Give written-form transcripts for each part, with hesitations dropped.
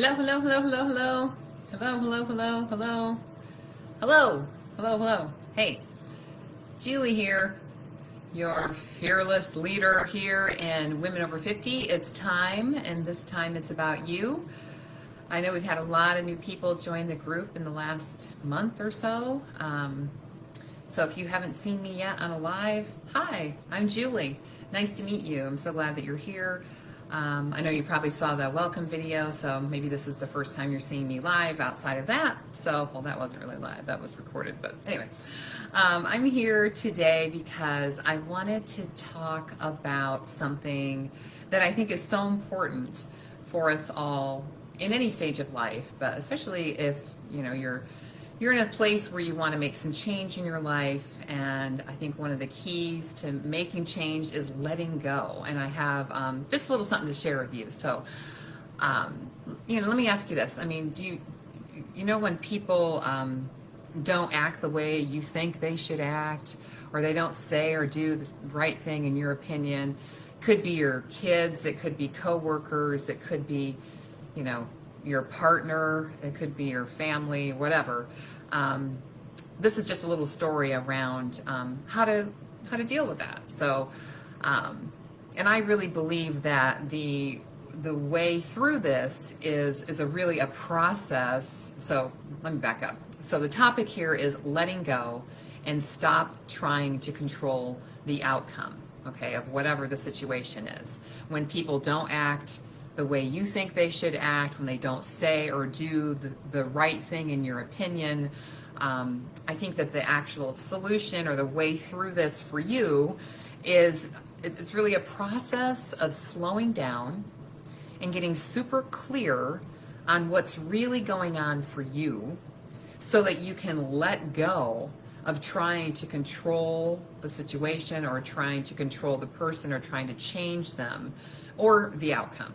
Hello, hello, hello, hello, hello. Hello, hello, hello, hello. Hello, hello, hello. Hey, Julie here, your fearless leader here in Women Over 50. It's time, and this time it's about you. I know we've had a lot of new people join the group in the last month or so. So if you haven't seen me yet on a live, hi, I'm Julie. Nice to meet you. I'm so glad that you're here. I know you probably saw the welcome video, so maybe this is the first time you're seeing me live outside of that. So, well, that wasn't really live, that was recorded, but anyway. I'm here today because I wanted to talk about something that I think is so important for us all in any stage of life, but especially if, you're in a place where you want to make some change in your life. And I think one of the keys to making change is letting go. And I have just a little something to share with you. So, let me ask you this. I mean, do you when people don't act the way you think they should act, or they don't say or do the right thing in your opinion? Could be your kids, it could be coworkers, it could be, your partner, it could be your family, whatever. This is just a little story around how to deal with that. So, and I really believe that the way through this is a process. So let me back up. So the topic here is letting go and stop trying to control the outcome, okay, of whatever the situation is. When people don't act the way you think they should act, when they don't say or do the right thing in your opinion, I think that the actual solution or the way through this for you is it's really a process of slowing down and getting super clear on what's really going on for you so that you can let go of trying to control the situation or trying to control the person or trying to change them or the outcome.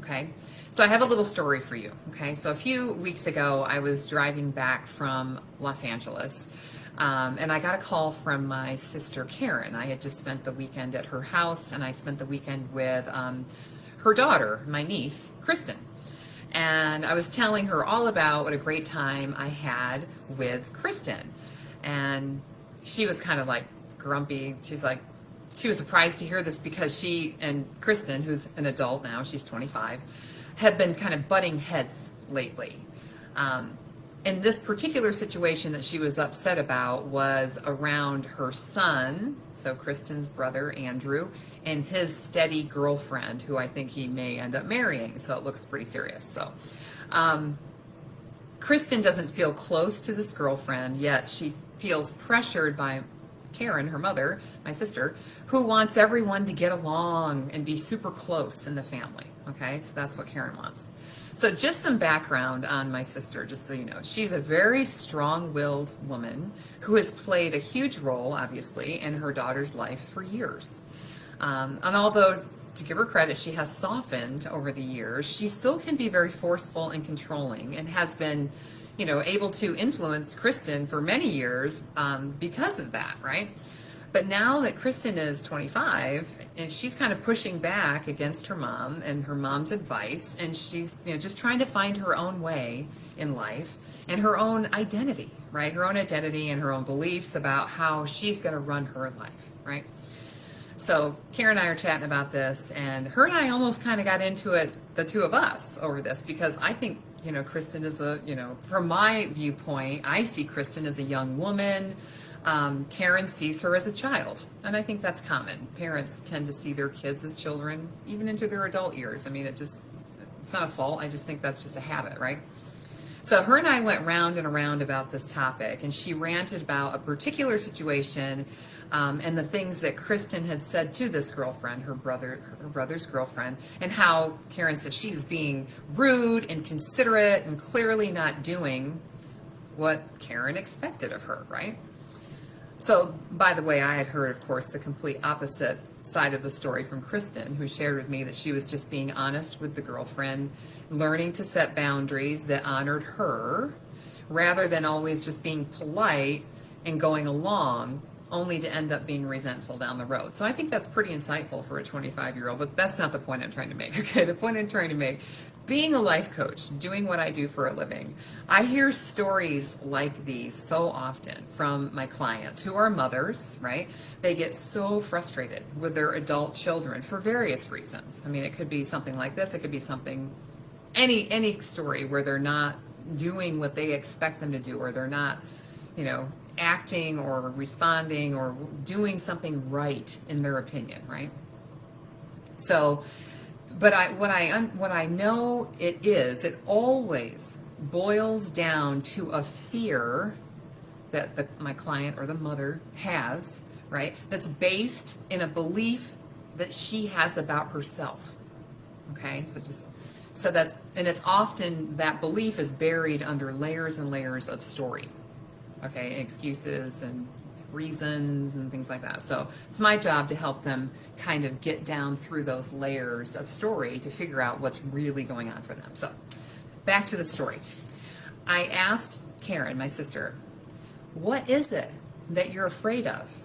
Okay, so I have a little story for you. Okay, so a few weeks ago, I was driving back from Los Angeles, and I got a call from my sister Karen. I had just spent the weekend at her house, and I spent the weekend with her daughter, my niece, Kristen. And I was telling her all about what a great time I had with Kristen. And she was kind of like grumpy. She was surprised to hear this because she and Kristen, who's an adult now, she's 25, have been kind of butting heads lately. And this particular situation that she was upset about was around her son, so Kristen's brother, Andrew, and his steady girlfriend, who I think he may end up marrying, so it looks pretty serious. So Kristen doesn't feel close to this girlfriend, yet she feels pressured by Karen, her mother, my sister, who wants everyone to get along and be super close in the family. Okay, so that's what Karen wants. So just some background on my sister, just so you know. She's a very strong-willed woman who has played a huge role, obviously, in her daughter's life for years. And although, to give her credit, she has softened over the years, she still can be very forceful and controlling and has been able to influence Kristen for many years because of that, right? But now that Kristen is 25, and she's kind of pushing back against her mom and her mom's advice, and she's just trying to find her own way in life and her own identity, right? Her own identity and her own beliefs about how she's going to run her life, right? So Karen and I are chatting about this, and her and I almost kind of got into it, the two of us, over this, because I think Kristen is from my viewpoint, I see Kristen as a young woman. Karen sees her as a child. And I think that's common. Parents tend to see their kids as children, even into their adult years. I mean, it's not a fault. I just think that's just a habit, right? So her and I went round and around about this topic, and she ranted about a particular situation and the things that Kristen had said to this girlfriend, her brother's girlfriend, and how Karen said she was being rude, inconsiderate, and clearly not doing what Karen expected of her, right? So, by the way, I had heard, of course, the complete opposite side of the story from Kristen, who shared with me that she was just being honest with the girlfriend, learning to set boundaries that honored her, rather than always just being polite and going along only to end up being resentful down the road. So I think that's pretty insightful for a 25-year-old, but that's not the point I'm trying to make, okay? The point I'm trying to make being a life coach, doing what I do for a living, I hear stories like these so often from my clients who are mothers, right? They get so frustrated with their adult children for various reasons. I mean, it could be something like this, it could be something, any story where they're not doing what they expect them to do, or they're not, acting or responding or doing something right in their opinion, right? So, but what I know it always boils down to a fear that my client or the mother has, right? That's based in a belief that she has about herself. Okay, and it's often that belief is buried under layers and layers of story. Okay, excuses and reasons and things like that. So it's my job to help them kind of get down through those layers of story to figure out what's really going on for them. So back to the story. I asked Karen, my sister, what is it that you're afraid of?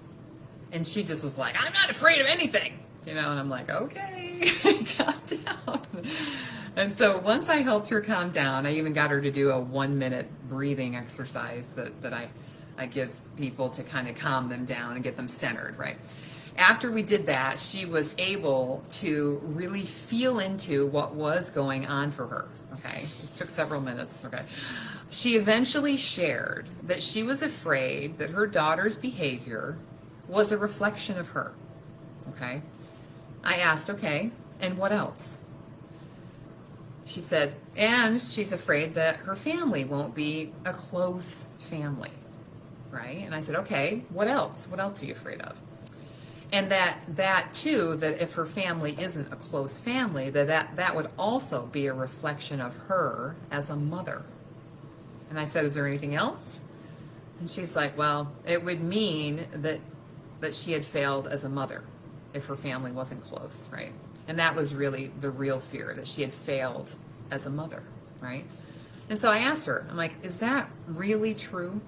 And she just was like, I'm not afraid of anything. And I'm like, okay, calm down. And so once I helped her calm down, I even got her to do a 1-minute breathing exercise that I give people to kind of calm them down and get them centered, right? After we did that, she was able to really feel into what was going on for her, okay? This took several minutes, okay? She eventually shared that she was afraid that her daughter's behavior was a reflection of her, okay? I asked, okay, and what else? She said, and she's afraid that her family won't be a close family, right? And I said, okay, what else? What else are you afraid of? And that too, that if her family isn't a close family, that would also be a reflection of her as a mother. And I said, is there anything else? And she's like, well, it would mean that she had failed as a mother if her family wasn't close, right? And that was really the real fear, that she had failed as a mother, right? And so I asked her, I'm like, is that really true?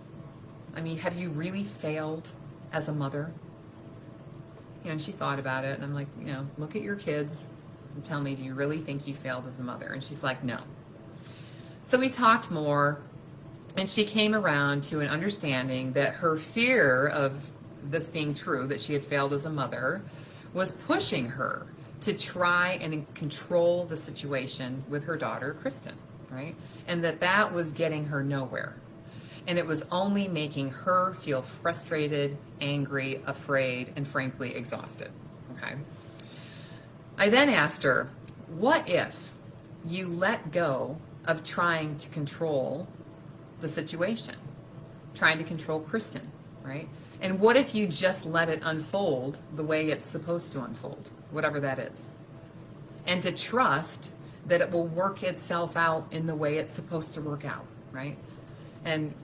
I mean, have you really failed as a mother? And she thought about it, and I'm like, look at your kids and tell me, do you really think you failed as a mother? And she's like, no. So we talked more, and she came around to an understanding that her fear of this being true, that she had failed as a mother, was pushing her to try and control the situation with her daughter, Kristen, right? And that was getting her nowhere. And it was only making her feel frustrated, angry, afraid, and frankly exhausted, okay? I then asked her, what if you let go of trying to control the situation, trying to control Kristen, right? And what if you just let it unfold the way it's supposed to unfold, whatever that is? And to trust that it will work itself out in the way it's supposed to work out, right? And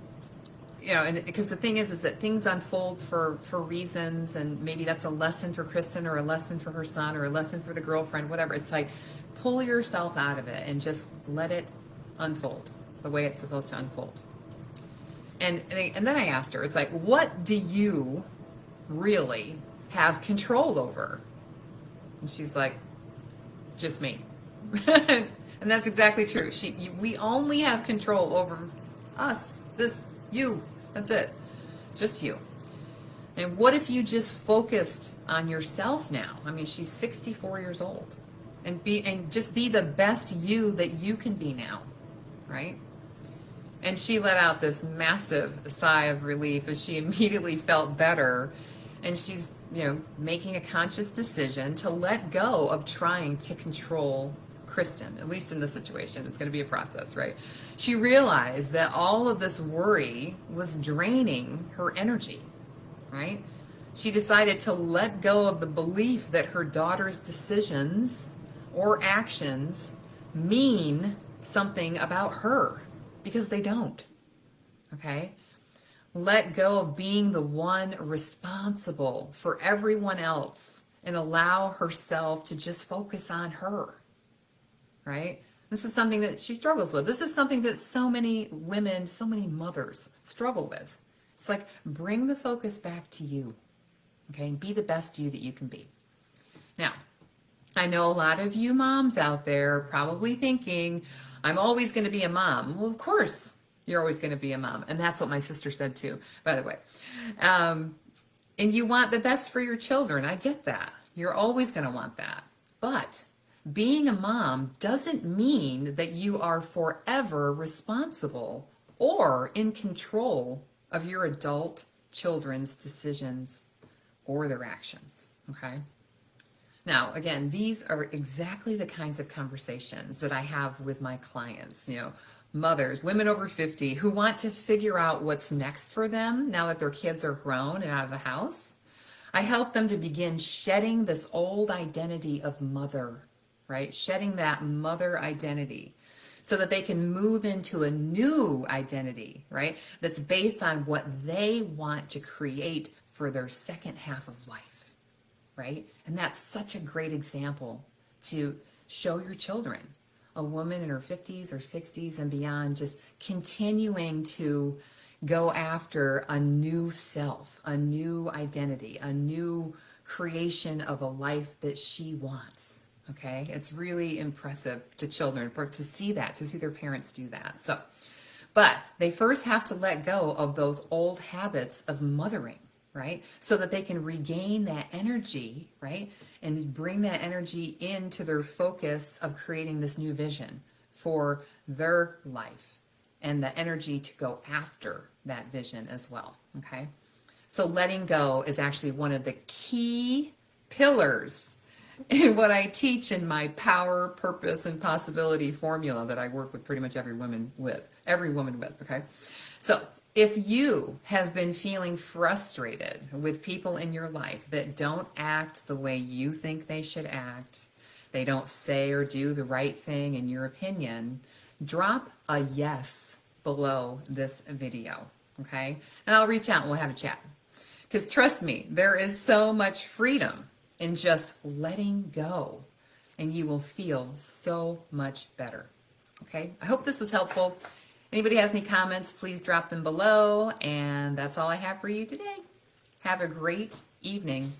and because the thing is that things unfold for reasons, and maybe that's a lesson for Kristen or a lesson for her son or a lesson for the girlfriend, whatever. It's like, pull yourself out of it and just let it unfold the way it's supposed to unfold. And then I asked her, it's like, what do you really have control over? And she's like, just me. And that's exactly true. We only have control over us, you. That's it. Just you. And what if you just focused on yourself now? I mean, she's 64 years old. And just be the best you that you can be now, right? And she let out this massive sigh of relief as she immediately felt better. And she's, making a conscious decision to let go of trying to control Kristen, at least in this situation. It's going to be a process, right? She realized that all of this worry was draining her energy, right? She decided to let go of the belief that her daughter's decisions or actions mean something about her, because they don't, okay? Let go of being the one responsible for everyone else and allow herself to just focus on her, right? This is something that she struggles with. This is something that so many women, so many mothers struggle with. It's like, bring the focus back to you, okay? And be the best you that you can be. Now, I know a lot of you moms out there probably thinking, I'm always going to be a mom. Well, of course, you're always going to be a mom. And that's what my sister said too, by the way. Um, and you want the best for your children. I get that. You're always going to want that. But being a mom doesn't mean that you are forever responsible or in control of your adult children's decisions or their actions. Okay? Now, again, these are exactly the kinds of conversations that I have with my clients, mothers, women over 50 who want to figure out what's next for them now that their kids are grown and out of the house. I help them to begin shedding this old identity of mother, right? Shedding that mother identity so that they can move into a new identity, right? That's based on what they want to create for their second half of life, right? And that's such a great example to show your children. A woman in her 50s or 60s and beyond, just continuing to go after a new self, a new identity, a new creation of a life that she wants. Okay, it's really impressive to children to see that, to see their parents do that. So, but they first have to let go of those old habits of mothering, right? So that they can regain that energy, right? And bring that energy into their focus of creating this new vision for their life and the energy to go after that vision as well, okay? So letting go is actually one of the key pillars in what I teach in my power, purpose, and possibility formula that I work with pretty much every woman with, okay? So if you have been feeling frustrated with people in your life that don't act the way you think they should act, they don't say or do the right thing in your opinion, drop a yes below this video, okay? And I'll reach out and we'll have a chat. Because trust me, there is so much freedom in just letting go, and you will feel so much better, okay? I hope this was helpful. Anybody has any comments, please drop them below, and that's all I have for you today. Have a great evening.